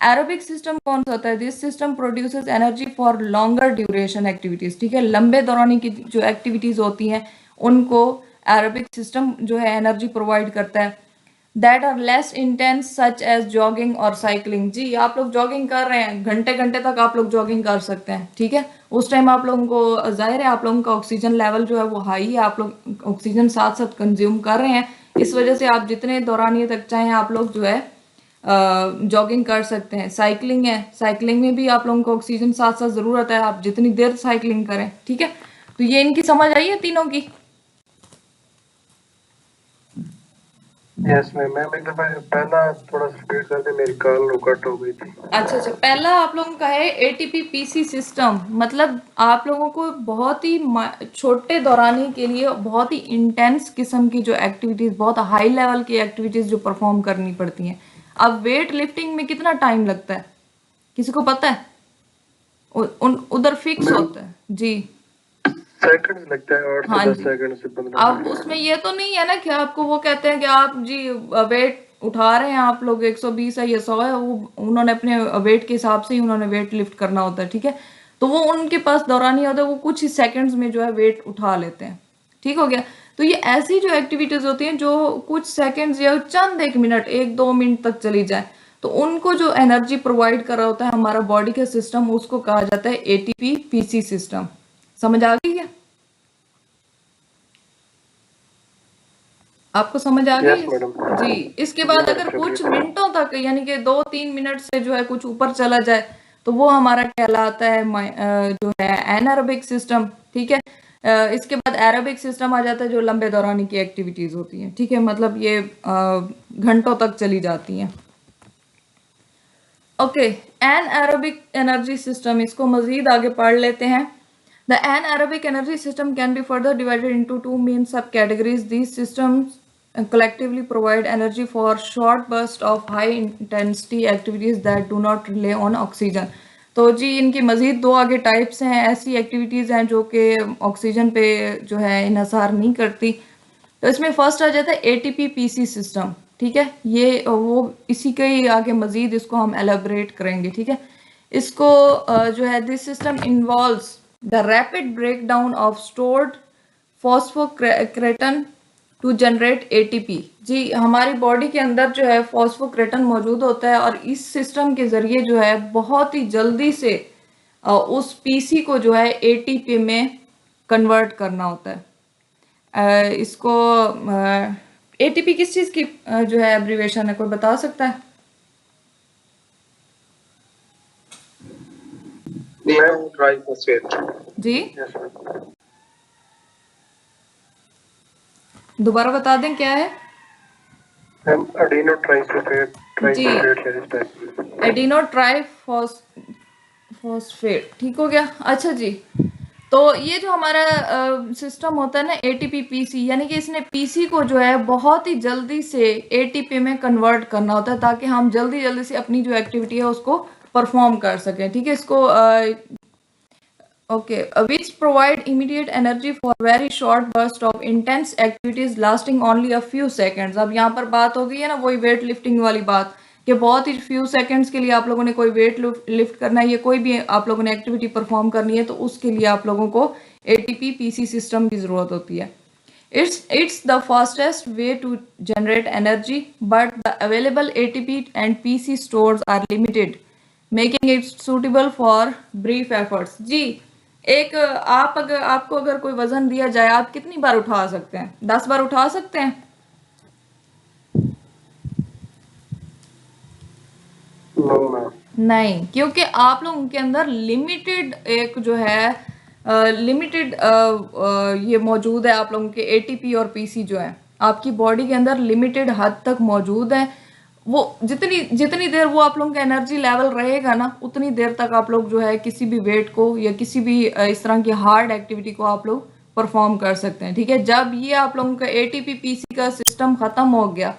Speaker 2: एरोबिक सिस्टम कौन सा होता है? This system produces energy for longer duration activities, ठीक है, लंबे दौरानी की जो एक्टिविटीज होती हैं उनको एरोबिक सिस्टम जो है एनर्जी प्रोवाइड करता है। That are less intense such as jogging और साइकिलिंग, जी आप लोग जॉगिंग कर रहे हैं, घंटे घंटे तक आप लोग जॉगिंग कर सकते हैं, ठीक है, उस टाइम आप लोगों को जाहिर है आप लोगों का ऑक्सीजन लेवल जो है वो हाई है, आप लोग ऑक्सीजन साथ साथ कंज्यूम कर रहे हैं, इस वजह से आप जितने दौरानिए तक चाहें आप लोग जो है जॉगिंग कर सकते हैं। साइकिलिंग है, साइकिलिंग में भी आप लोगों को ऑक्सीजन साथ साथ जरूरत है, आप जितनी देर साइकिलिंग करें, ठीक है। तो ये इनकी समझ आई है तीनों की?
Speaker 3: यस मैम, मैम एक दफा पहला थोड़ा सा रिपीट कर दे, मेरी कॉल कट हो गई थी।
Speaker 2: अच्छा अच्छा, पहला आप लोगों का है एटीपी पीसी सिस्टम, मतलब आप लोगों को बहुत ही छोटे दौरानी के लिए बहुत ही इंटेंस किस्म की जो एक्टिविटीज, बहुत हाई लेवल की एक्टिविटीज जो परफॉर्म करनी पड़ती हैं। अब वेट लिफ्टिंग में कितना टाइम लगता है, किसी को पता है? उधर फिक्स होता है जी,
Speaker 3: सेकंड्स लगता है, 8
Speaker 2: हाँ
Speaker 3: से 10
Speaker 2: जी।
Speaker 3: सेकंड से 15
Speaker 2: अब उसमें ये तो नहीं है ना कि आपको वो कहते हैं कि आप जी वेट उठा रहे हैं, आप लोग 120 है या 100 है, वो उन्होंने अपने वेट के हिसाब से ही उन्होंने वेट लिफ्ट करना होता है, ठीक है। तो वो उनके पास दौरानी होता है, वो कुछ ही सेकंड्स में जो है वेट उठा लेते हैं, ठीक हो गया। तो ये ऐसी जो एक्टिविटीज होती हैं जो कुछ सेकंड्स या चंद एक मिनट, 1-2 मिनट तक चली जाए, तो उनको जो एनर्जी प्रोवाइड कर रहा होता है हमारा बॉडी का सिस्टम, उसको कहा जाता है एटीपी पीसी सिस्टम। समझ आ गई है? आपको समझ आ गई?
Speaker 3: यस मैडम
Speaker 2: जी। इसके बाद अगर कुछ मिनटों तक, यानी कि 2-3 मिनट से जो है कुछ ऊपर चला जाए, तो वो हमारा कहलाता है जो है एनारोबिक सिस्टम, ठीक है। इसके बाद एरोबिक सिस्टम आ जाता है जो लंबे दौरानी की एक्टिविटीज होती हैं, ठीक है, मतलब ये घंटों तक चली जाती हैं। ओके, एनारोबिक एनर्जी सिस्टम, इसको मजीद आगे पढ़ लेते हैं। The anaerobic energy system can be further divided into two main subcategories. These systems collectively provide energy for short bursts of high intensity activities that do not rely on oxygen. तो जी इनकी मजीद दो आगे types हैं, ऐसी activities हैं जो कि oxygen पे जो है इन्हसार नहीं करती। तो इसमें फर्स्ट आ जाता है एटीपी पीसी सिस्टम, ठीक है, ये वो इसी के ही आगे मजीद इसको हम एलेबरेट करेंगे, ठीक है। इसको जो है this system involves the rapid breakdown of stored phosphocretin to generate ATP। जी हमारी बॉडी के अंदर जो है फॉस्फोक्रेटन मौजूद होता है, और इस सिस्टम के जरिए जो है बहुत ही जल्दी से उस पीसी को जो है एटीपी में कन्वर्ट करना होता है। इसको एटीपी किस चीज़ की जो है एब्रीवेशन है, कोई बता सकता है? जी दोबारा बता दें क्या है?
Speaker 3: एडिनो ट्राइफॉस्फेट,
Speaker 2: एडिनो ट्राइफॉस्फेट, ठीक हो गया। अच्छा जी, तो ये जो हमारा सिस्टम होता है ना एटीपी पीसी, यानी कि इसने पीसी को जो है बहुत ही जल्दी से एटीपी में कन्वर्ट करना होता है, ताकि हम जल्दी जल्दी से अपनी जो एक्टिविटी है उसको परफॉर्म कर सकें, ठीक है। इसको okay, which provide immediate energy for very short burst of intense activities lasting only a few seconds. अब यहाँ पर बात हो गई है ना वही वेट लिफ्टिंग वाली बात, कि बहुत ही फ्यू सेकंड्स के लिए आप लोगों ने कोई वेट लिफ्ट करना है, ये कोई भी आप लोगों ने एक्टिविटी परफॉर्म करनी है, तो उसके लिए आप लोगों को एटीपी पीसी सिस्टम की जरूरत होती है। It's the fastest way to generate energy, but the available ATP and PC stores are limited, making it suitable for brief efforts. जी, एक आपको अगर कोई वजन दिया जाए, आप कितनी बार उठा सकते हैं? 10 बार उठा सकते हैं? नहीं, क्योंकि आप लोगों के अंदर लिमिटेड एक जो है लिमिटेड ये मौजूद है। आप लोगों के एटीपी और पीसी जो है आपकी बॉडी के अंदर लिमिटेड हद तक मौजूद है। वो जितनी देर वो आप लोगों का एनर्जी लेवल रहेगा ना, उतनी देर तक आप लोग जो है किसी भी वेट को या किसी भी इस तरह की हार्ड एक्टिविटी को आप लोग परफॉर्म कर सकते हैं, ठीक है। जब ये आप लोगों का एटीपी पीसी का सिस्टम खत्म हो गया,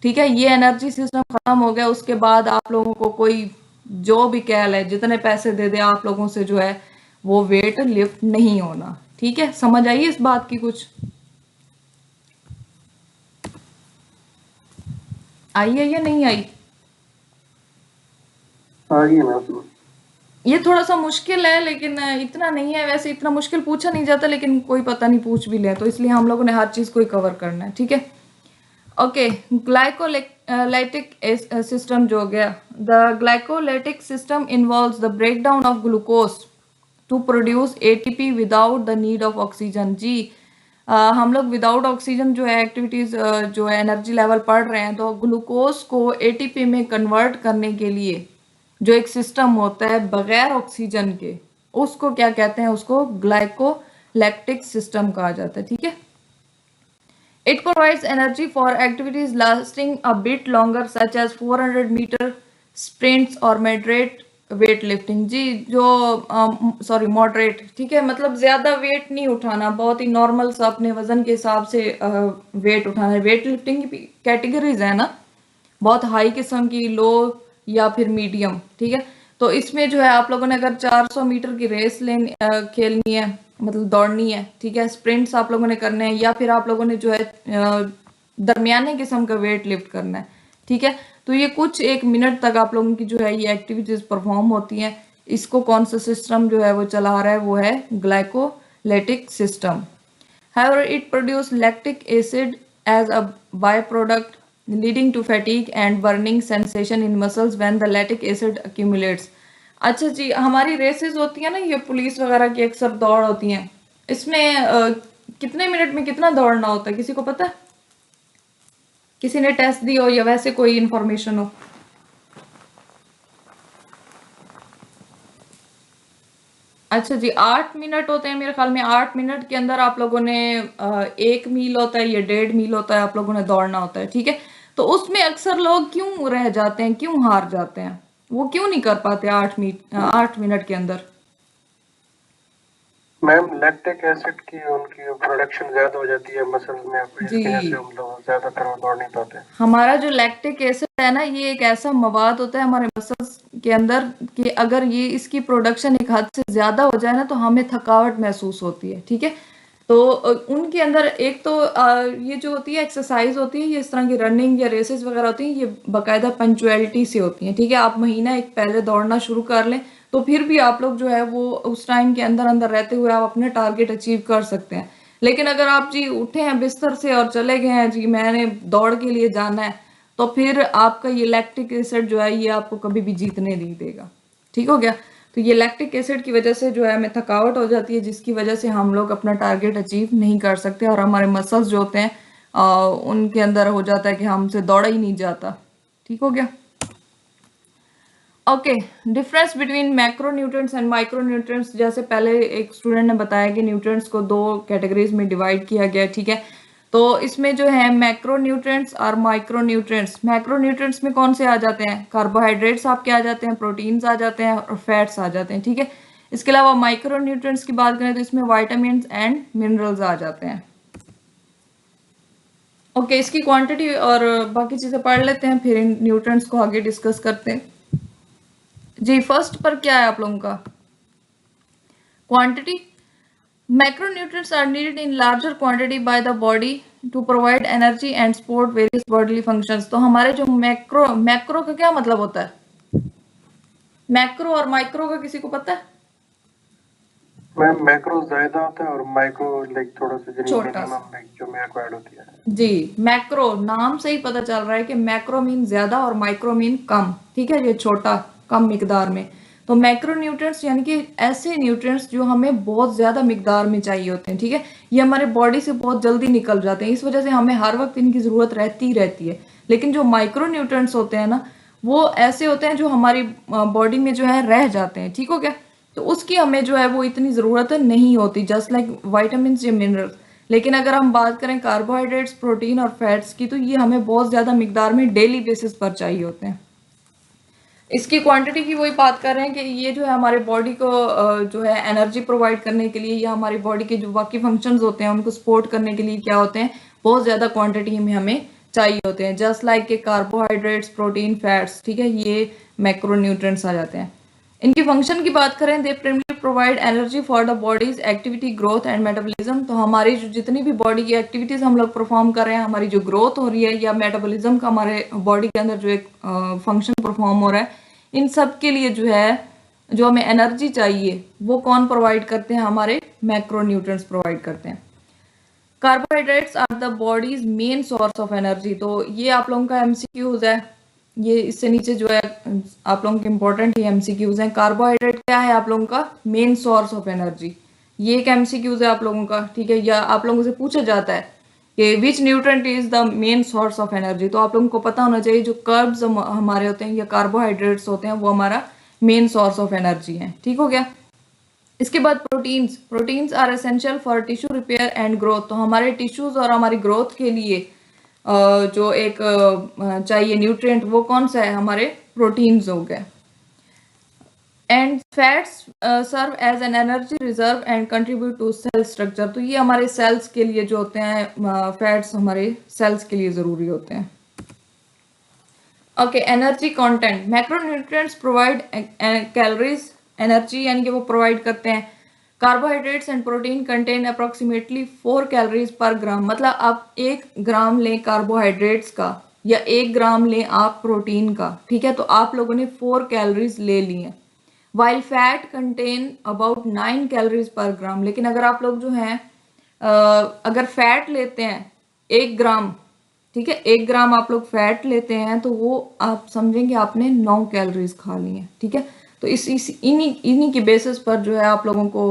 Speaker 2: ठीक है, ये एनर्जी सिस्टम खत्म हो गया, उसके बाद आप लोगों को कोई जो भी कह ले, जितने पैसे दे दे, आप लोगों से जो है वो वेट लिफ्ट नहीं होना, ठीक है। समझ आई इस बात की? कुछ आई है या नहीं आई? ये थोड़ा सा मुश्किल है, लेकिन इतना नहीं है। वैसे इतना मुश्किल पूछा नहीं जाता, लेकिन कोई पता नहीं पूछ भी ले, तो इसलिए हम लोगों ने हर चीज को ही कवर करना है, ठीक है। ओके, ग्लाइकोलाइटिक सिस्टम जो हो गया, the glycolytic system involves the breakdown of glucose to produce ATP without the need of oxygen. जी, हम लोग विदाउट ऑक्सीजन जो है एक्टिविटीज जो है एनर्जी लेवल पढ़ रहे हैं, तो ग्लूकोज को एटीपी में कन्वर्ट करने के लिए जो एक सिस्टम होता है बगैर ऑक्सीजन के, उसको क्या कहते हैं? उसको ग्लाइकोलैक्टिक सिस्टम कहा जाता है, ठीक है। It provides energy for activities lasting a bit longer, such as 400 meter sprints or moderate weight lifting. जी, जो moderate, ठीक है, मतलब ज्यादा वेट नहीं उठाना, बहुत ही नॉर्मल सा अपने वजन के हिसाब से वेट उठाना है। वेट लिफ्टिंग की कैटेगरीज है ना, बहुत हाई किस्म की, लो या फिर मीडियम, ठीक है। तो इसमें जो है आप लोगों ने अगर 400 मीटर की रेस खेलनी है, मतलब दौड़नी है, ठीक है, स्प्रिंट्स आप लोगों ने करने हैं, या फिर आप लोगों ने जो है दरमियाने किस्म का वेट लिफ्ट करना है, ठीक है, तो ये कुछ 1 मिनट तक आप लोगों की जो है ये एक्टिविटीज परफॉर्म होती हैं। इसको कौन सा सिस्टम जो है वो चला रहा है? वो है glycolytic system. However, it produces lactic acid as a byproduct, leading to fatigue and burning sensation in muscles when the lactic acid accumulates. अच्छा जी, हमारी रेसेस होती है ना, ये पुलिस वगैरह की अक्सर दौड़ होती हैं, इसमें कितने मिनट में कितना दौड़ना होता है? किसी को पता है? किसी ने टेस्ट दी हो या वैसे कोई इंफॉर्मेशन हो? अच्छा जी, 8 मिनट होते हैं मेरे ख्याल में। 8 मिनट के अंदर आप लोगों ने 1 मील होता है या 1.5 मील होता है, आप लोगों ने दौड़ना होता है, ठीक है। तो उसमें अक्सर लोग क्यों रह जाते हैं, क्यों हार जाते हैं? वो क्यों नहीं कर पाते 8 मिनट के अंदर?
Speaker 3: मैम, लैक्टिक एसिड की उनकी प्रोडक्शन ज्यादा हो जाती है मसल्स में, इसकी वजह से हम लोग ज्यादातर दौड़ नहीं पाते।
Speaker 2: हमारा जो लैक्टिक एसिड है ना, ये एक ऐसा मवाद होता है हमारे मसल्स के अंदर कि अगर ये इसकी प्रोडक्शन एक हद से ज्यादा हो जाए ना, तो हमें थकावट महसूस होती है, ठीक है। तो उनके अंदर एक तो ये जो होती है एक्सरसाइज होती है, ये इस तरह की रनिंग या रेसेस वगैरह होती हैं, ये बाकायदा पंचुअलिटी से होती हैं, ठीक है। आप महीना एक पहले दौड़ना शुरू कर लें, तो फिर भी आप लोग जो है वो उस टाइम के अंदर अंदर रहते हुए आप अपने टारगेट अचीव कर सकते हैं। लेकिन अगर आप जी उठे हैं बिस्तर से और चले गए हैं जी मैंने दौड़ के लिए जाना है, तो फिर आपका ये लैक्टिक एसिड जो है ये आपको कभी भी जीतने नहीं देगा, ठीक हो गया। तो ये लैक्टिक एसिड की वजह से जो है हमें थकावट हो जाती है, जिसकी वजह से हम लोग अपना टारगेट अचीव नहीं कर सकते, और हमारे मसल्स जो होते हैं उनके अंदर हो जाता है कि हमसे दौड़ा ही नहीं जाता, ठीक हो गया। Okay, difference between macronutrients and micronutrients. जैसे पहले एक स्टूडेंट ने बताया कि न्यूट्रिएंट्स को 2 कैटेगरीज में डिवाइड किया गया, ठीक है। तो इसमें जो है मैक्रोन्यूट्रिएंट्स और माइक्रोन्यूट्रिएंट्स। मैक्रोन्यूट्रिएंट्स में कौन से आ जाते हैं? कार्बोहाइड्रेट्स आपके आ जाते हैं, प्रोटीन्स आ जाते हैं और फैट्स आ जाते हैं, ठीक है। इसके अलावा माइक्रोन्यूट्रिएंट्स की बात करें तो इसमें वाइटामिन एंड मिनरल्स आ जाते हैं। ओके, इसकी क्वांटिटी और बाकी चीजें पढ़ लेते हैं, फिर इन न्यूट्रिएंट्स को आगे डिस्कस करते हैं। जी फर्स्ट पर क्या है आप लोगों का quantity macronutrients are needed in larger quantity by the body to provide energy and support various bodily functions. तो हमारे जो मैक्रो मैक्रो का क्या मतलब होता है मैक्रो और माइक्रो का किसी को पता है
Speaker 3: मैम मैक्रो ज्यादा होता है और माइक्रो लाइक थोड़ा सा
Speaker 2: छोटा
Speaker 3: मिनिमम जो में एक्वायर्ड होती है।
Speaker 2: जी मैक्रो नाम से ही पता चल रहा है कि मैक्रो मीन ज्यादा और माइक्रो मीन कम ठीक है ये छोटा कम मिकदार में। तो मैक्रो न्यूट्रिएंट्स यानी कि ऐसे न्यूट्रिएंट्स जो हमें बहुत ज्यादा मिकदार में चाहिए होते हैं ठीक है ये हमारे बॉडी से बहुत जल्दी निकल जाते हैं इस वजह से हमें हर वक्त इनकी जरूरत रहती ही रहती है। लेकिन जो माइक्रो न्यूट्रिएंट्स होते हैं ना वो ऐसे होते हैं जो हमारी बॉडी में जो है रह जाते हैं ठीक हो गया तो उसकी हमें जो है वो इतनी जरूरत नहीं होती जस्ट लाइक वाइटामिन या मिनरल्स। लेकिन अगर हम बात करें कार्बोहाइड्रेट्स प्रोटीन और फैट्स की तो ये हमें बहुत ज़्यादा मिकदार में डेली बेसिस पर चाहिए होते हैं। इसकी क्वांटिटी की वही बात कर रहे हैं कि ये जो है हमारे बॉडी को जो है एनर्जी प्रोवाइड करने के लिए या हमारी बॉडी के जो बाकी फंक्शंस होते हैं उनको सपोर्ट करने के लिए क्या होते हैं बहुत ज़्यादा क्वांटिटी में हमें चाहिए होते हैं जस्ट लाइक के कार्बोहाइड्रेट्स प्रोटीन फैट्स ठीक है ये मैक्रोन्यूट्रिएंट्स आ जाते हैं। इनकी फंक्शन की बात करें they primary provide energy for the body's activity growth and metabolism. तो हमारी जो जितनी भी बॉडी की एक्टिविटीज हम लोग परफॉर्म कर रहे हैं हमारी जो ग्रोथ हो रही है या मेटाबॉलिज्म का हमारे बॉडी के अंदर जो एक फंक्शन परफॉर्म हो रहा है इन सब के लिए जो है जो हमें एनर्जी चाहिए वो कौन प्रोवाइड करते हैं हमारे मैक्रोन्यूट्रिएंट्स प्रोवाइड करते हैं। Carbohydrates are the body's main source of energy. तो ये आप लोगों का एमसीक्यूज है ये इससे नीचे जो है आप लोगों के इंपॉर्टेंट ही एमसीक्यूज हैं। कार्बोहाइड्रेट क्या है आप लोगों का मेन सोर्स ऑफ एनर्जी ये एक एमसीक्यूज है आप लोगों का ठीक है या आप लोगों से पूछा जाता है कि विच nutrient is the main source of energy. तो आप लोगों को पता होना चाहिए जो कर्ब्स हमारे होते हैं या कार्बोहाइड्रेट्स होते हैं वो हमारा मेन सोर्स ऑफ एनर्जी है ठीक हो गया। इसके बाद proteins are essential for tissue repair and growth. तो हमारे टिश्यूज और हमारी ग्रोथ के लिए जो एक चाहिए न्यूट्रिएंट वो कौन सा है हमारे प्रोटीन्स हो गए। And fats serve as an energy reserve and contribute to cell structure. तो ये हमारे सेल्स के लिए जो होते हैं फैट्स हमारे सेल्स के लिए जरूरी होते हैं। Okay energy content macronutrients provide calories energy यानी कि वो प्रोवाइड करते हैं। Carbohydrates and protein contain approximately 4 calories per gram. मतलब आप 1 ग्राम लें कार्बोहाइड्रेट्स का या 1 ग्राम लें आप प्रोटीन का ठीक है तो आप लोगों ने 4 कैलोरीज ले ली हैं। While fat contain about 9 calories per gram. लेकिन अगर आप लोग जो हैं अगर फैट लेते हैं 1 ग्राम ठीक है 1 ग्राम आप लोग फैट लेते हैं तो वो आप समझेंगे आपने 9 कैलोरीज खा ली हैं ठीक है। तो इन्हीं की बेसिस पर जो है आप लोगों को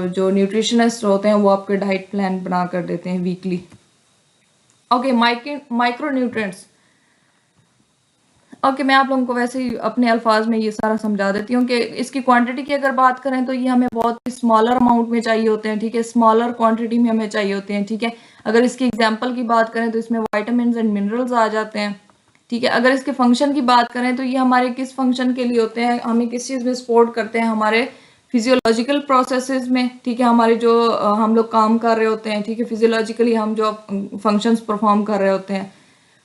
Speaker 2: जो न्यूट्रिशनिस्ट होते हैं वो आपके डाइट प्लान बना कर देते हैं वीकली। ओके माइक्रोन्यूट्रिएंट्स ओके मैं आप लोगों को वैसे ही अपने अल्फाज में ये सारा समझा देती हूँ कि इसकी क्वांटिटी की अगर बात करें तो ये हमें बहुत ही स्मॉलर अमाउंट में चाहिए होते हैं ठीक है स्मॉलर क्वांटिटी में हमें चाहिए होते हैं ठीक है। अगर इसकी एग्जांपल की बात करें तो इसमें वाइटामिन एंड मिनरल्स आ जाते हैं ठीक है। अगर इसके फंक्शन की बात करें तो ये हमारे किस फंक्शन के लिए होते हैं हमें किस चीज़ में सपोर्ट करते हैं हमारे फिजियोलॉजिकल प्रोसेसेस में ठीक है। हमारे जो हम लोग काम कर रहे होते हैं ठीक है फिजियोलॉजिकली हम जो फंक्शंस परफॉर्म कर रहे होते हैं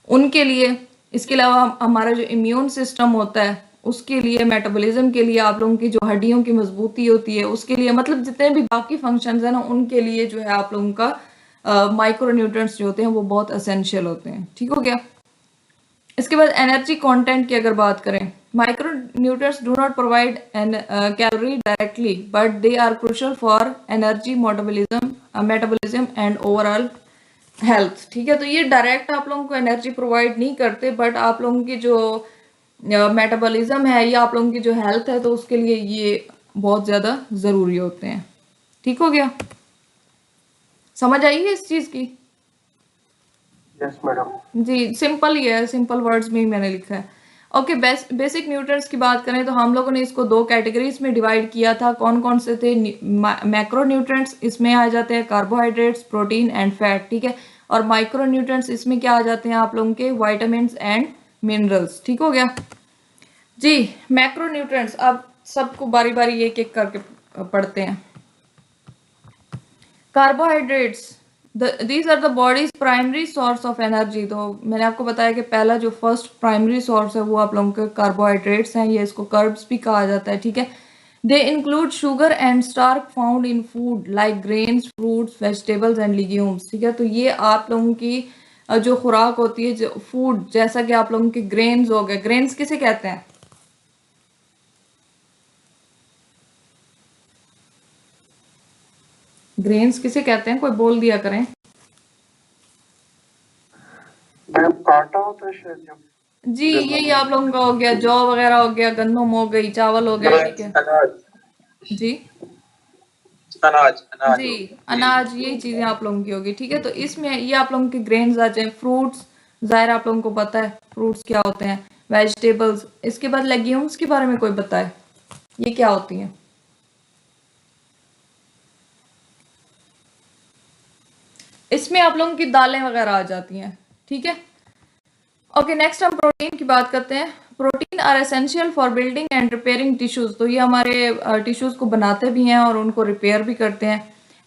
Speaker 2: उनके लिए। इसके अलावा हमारा जो इम्यून सिस्टम होता है उसके लिए मेटाबॉलिज्म के लिए आप लोगों की जो हड्डियों की मजबूती होती है उसके लिए मतलब जितने भी बाकी फंक्शंस हैं ना उनके लिए जो है आप लोगों का माइक्रोन्यूट्रिएंट्स जो होते हैं वो बहुत एसेंशियल होते हैं ठीक हो गया। इसके बाद एनर्जी कंटेंट की अगर बात करें micronutrients do not provide an calorie directly but they are crucial for energy metabolism and overall health ठीक है। तो ये डायरेक्ट आप लोगों को एनर्जी प्रोवाइड नहीं करते बट आप लोगों की जो मेटाबॉलिज्म है या आप लोगों की जो हेल्थ है तो उसके लिए ये बहुत ज़्यादा ज़रूरी होते हैं ठीक हो गया। समझ आई है इस चीज़ की?
Speaker 3: यस मैडम
Speaker 2: जी सिंपल ही है सिंपल वर्ड्स में ही मैंने लिखा है। ओके बेसिक न्यूट्रिएंट्स की बात करें तो हम लोगों ने इसको 2 कैटेगरीज में डिवाइड किया था। कौन कौन से थे मैक्रोन्यूट्रिएंट्स इसमें आ जाते हैं कार्बोहाइड्रेट्स प्रोटीन एंड फैट ठीक है। और माइक्रोन्यूट्रिएंट्स इसमें क्या आ जाते हैं आप लोगों के वाइटामिन एंड मिनरल्स ठीक हो गया जी। मैक्रोन्यूट्रिएंट्स अब सबको बारी बारी एक एक करके पढ़ते हैं। Carbohydrates these are the body's primary source of energy. तो मैंने आपको बताया कि पहला जो फर्स्ट प्राइमरी सोर्स है वो आप लोगों के कार्बोहाइड्रेट्स हैं, ये इसको कर्ब्स भी कहा जाता है, ठीक है। They include sugar and starch found in food like grains, fruits, vegetables and legumes, ठीक है। तो ये आप लोगों की जो खुराक होती है, जो फूड, जैसा कि आप लोगों के ग्रेन्स हो गए। ग्रेन्स किसे कहते हैं? ग्रेन्स किसे कहते हैं? कोई बोल दिया करें।
Speaker 3: आटा होता है शायद जो
Speaker 2: जी, यही आप लोगों का हो गया, जौ वगैरह हो गया, गंदम हो गई, चावल हो गया, ठीक है
Speaker 6: अनाज
Speaker 2: जी।
Speaker 6: अनाज अनाज
Speaker 2: जी,
Speaker 6: हो गया।
Speaker 2: अनाज, यही चीजें आप लोगों की होगी, ठीक है। तो इसमें ये आप लोगों के ग्रेन्स आ जाए। फ्रूट्स, जाहिर आप लोगों को पता है फ्रूट्स क्या होते हैं। वेजिटेबल्स, इसके बाद लेग्यूम्स के बारे में कोई बताए, ये क्या होती हैं? इसमें आप लोगों की दालें वगैरह आ जाती हैं, ठीक है। ओके, नेक्स्ट हम प्रोटीन की बात करते हैं। Protein are essential for building and repairing tissues. तो ये हमारे टिश्यूज को बनाते भी हैं और उनको रिपेयर भी करते हैं।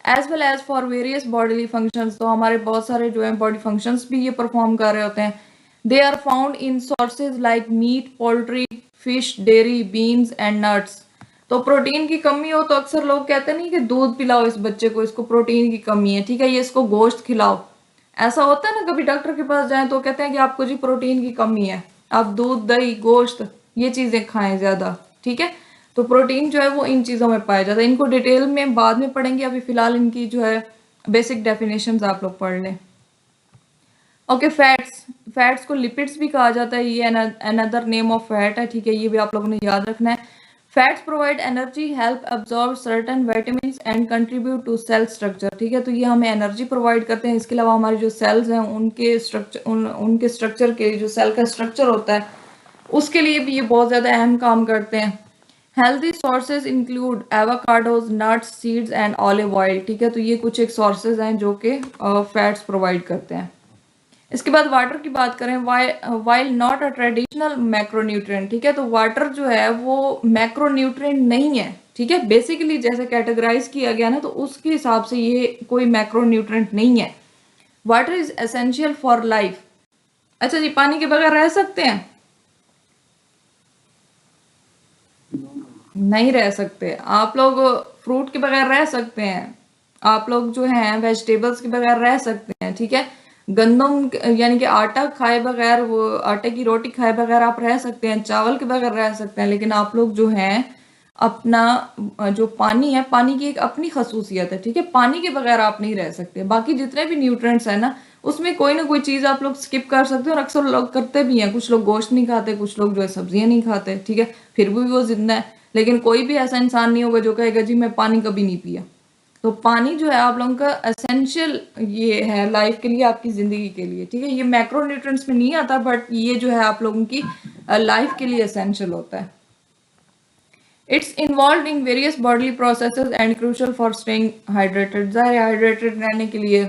Speaker 2: As well as for various bodily functions. तो हमारे बहुत सारे जो है बॉडी फंक्शंस भी ये परफॉर्म कर रहे होते हैं। They are found in sources like meat, poultry, fish, dairy, beans and nuts. तो प्रोटीन की कमी हो तो अक्सर लोग कहते नहीं कि दूध पिलाओ इस बच्चे को, इसको प्रोटीन की कमी है, ठीक है, ये इसको गोश्त खिलाओ। ऐसा होता है ना, कभी डॉक्टर के पास जाएं तो कहते हैं कि आपको जी प्रोटीन की कमी है, आप दूध, दही, गोश्त, ये चीजें खाएं ज्यादा, ठीक है। तो प्रोटीन जो है वो इन चीजों में पाया जाता है। इनको डिटेल में बाद में पढ़ेंगे, अभी फिलहाल इनकी जो है बेसिक डेफिनेशंस आप लोग पढ़ लें। ओके, फैट्स, फैट्स को लिपिड्स भी कहा जाता है, ये अनदर नेम ऑफ फैट है, ठीक है, ये भी आप लोगों ने याद रखना है। Fats provide energy, help absorb certain vitamins and contribute to cell structure, ठीक है। तो ये हमें एनर्जी प्रोवाइड करते हैं। इसके अलावा हमारे जो सेल्स हैं उनके स्ट्रक्चर, उनके स्ट्रक्चर के, जो सेल का स्ट्रक्चर होता है उसके लिए भी ये बहुत ज़्यादा अहम काम करते हैं। Healthy sources include avocados, nuts, seeds and olive oil, ठीक है। तो ये कुछ एक सोर्सेज हैं जो कि फैट्स प्रोवाइड करते हैं। इसके बाद वाटर की बात करें, while not a traditional macronutrient, ठीक है। तो वाटर जो है वो मैक्रोन्यूट्रिएंट नहीं है, ठीक है। बेसिकली जैसे कैटेगराइज किया गया ना, तो उसके हिसाब से ये कोई मैक्रोन्यूट्रिएंट नहीं है। Water is essential for life. अच्छा जी, पानी के बगैर रह सकते हैं? नहीं रह सकते। आप लोग फ्रूट के बगैर रह सकते हैं, आप लोग जो हैं वेजिटेबल्स के बगैर रह सकते हैं, ठीक है। गंदम यानी कि आटा खाए बगैर, वो आटे की रोटी खाए बगैर आप रह सकते हैं, चावल के बगैर रह सकते हैं। लेकिन आप लोग जो हैं अपना जो पानी है, पानी की एक अपनी खसूसियत है, ठीक है, पानी के बगैर आप नहीं रह सकते। बाकी जितने भी न्यूट्रिएंट्स हैं ना, उसमें कोई ना कोई चीज़ आप लोग स्किप कर सकते हो, और अक्सर लोग करते भी हैं। कुछ लोग गोश्त नहीं खाते, कुछ लोग जो है सब्जियां नहीं खाते, ठीक है, फिर भी वो जिंदा है। लेकिन कोई भी ऐसा इंसान नहीं होगा जो कहेगा जी मैं पानी कभी नहीं पिया। तो पानी जो है आप लोगों का एसेंशियल ये है लाइफ के लिए, आपकी जिंदगी के लिए, ठीक है। ये मैक्रो न्यूट्रिएंट्स में नहीं आता, बट ये जो है आप लोगों की लाइफ के लिए एसेंशियल होता है। It's involve in various bodily processes and crucial for staying hydrated. ज़ाहिर हाइड्रेटेड रहने के लिए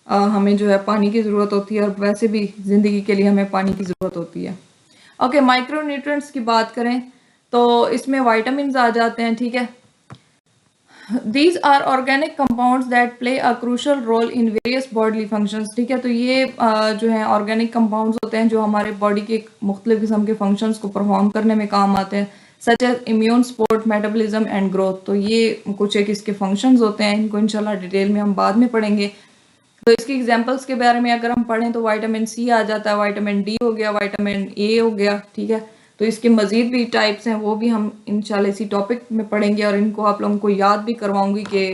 Speaker 2: हमें जो है पानी की ज़रूरत होती है, और वैसे भी ज़िंदगी के लिए हमें पानी की ज़रूरत होती है। ओके, माइक्रो न्यूट्रिएंट्स की बात करें तो इसमें वाइटामिन आ जाते हैं, ठीक है। These are organic compounds that play a crucial role in various bodily functions, ठीक है। तो ये जो है ऑर्गेनिक कंपाउंड्स होते हैं जो हमारे बॉडी के मुख्तलिफ किस्म के फंक्शंस को परफॉर्म करने में काम आते हैं, such as immune, support, metabolism and growth. तो ये कुछ एक इसके फंक्शंस होते हैं, इनको इंशाल्लाह डिटेल में हम बाद में पढ़ेंगे। तो इसकी एग्जांपल्स के बारे में अगर हम पढ़ें तो विटामिन सी आ जाता है, विटामिन डी हो गया, विटामिन ए हो गया, ठीक है। तो इसके मजीद भी टाइप्स हैं, वो भी हम इंशाल्लाह इसी टॉपिक में पढ़ेंगे, और इनको आप लोगों को याद भी करवाऊंगी कि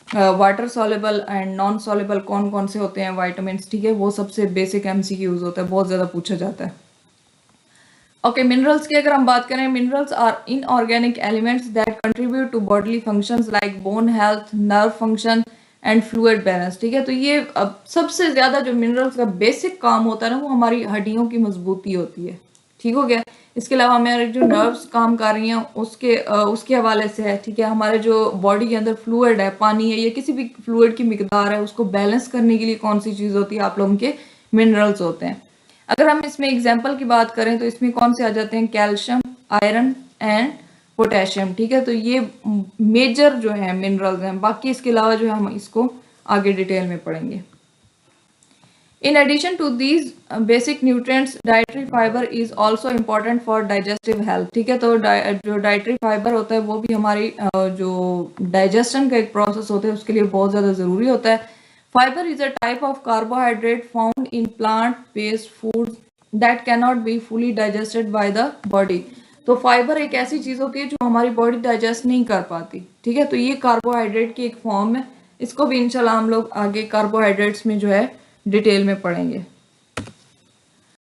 Speaker 2: water soluble and non soluble कौन कौन से होते हैं विटामिन, ठीक है। वो सबसे बेसिक एमसीक्यूज होता है, बहुत ज़्यादा पूछा जाता है। ओके, मिनरल्स की अगर हम बात करें, minerals are inorganic elements that contribute to bodily functions like bone health, nerve function and fluid balance, ठीक है। तो ये अब सबसे ज़्यादा जो मिनरल्स का बेसिक काम होता है ना, वो हमारी हड्डियों की मजबूती होती है, ठीक हो गया। इसके अलावा हमारे जो नर्व्स काम कर रही हैं उसके हवाले से है, ठीक है। हमारे जो बॉडी के अंदर फ्लूइड है, पानी है, या किसी भी फ्लूइड की मिकदार है, उसको बैलेंस करने के लिए कौन सी चीज़ होती है, आप लोगों के मिनरल्स होते हैं। अगर हम इसमें एग्जाम्पल की बात करें तो इसमें कौन से आ जाते हैं, कैल्शियम, आयरन एंड पोटेशियम, ठीक है। तो ये मेजर जो है मिनरल्स हैं। बाकी इसके अलावा जो है हम इसको आगे डिटेल में पढ़ेंगे। In addition to these basic nutrients, dietary fiber is also important for digestive health। ठीक है, तो जो डाइटरी फाइबर होता है वो भी हमारी जो डाइजेशन का एक प्रोसेस होता है उसके लिए बहुत ज़्यादा ज़रूरी होता है। Fibre is a type of carbohydrate found in plant based food that can not be fully digested by the body. तो फाइबर एक ऐसी चीज़ होती है जो हमारी बॉडी डाइजेस्ट नहीं कर पाती। ठीक है, तो ये कार्बोहाइड्रेट की एक फॉर्म है। इसको भी इंशाल्लाह हम लोग आगे कार्बोहाइड्रेट्स में जो है डिटेल में पढ़ेंगे।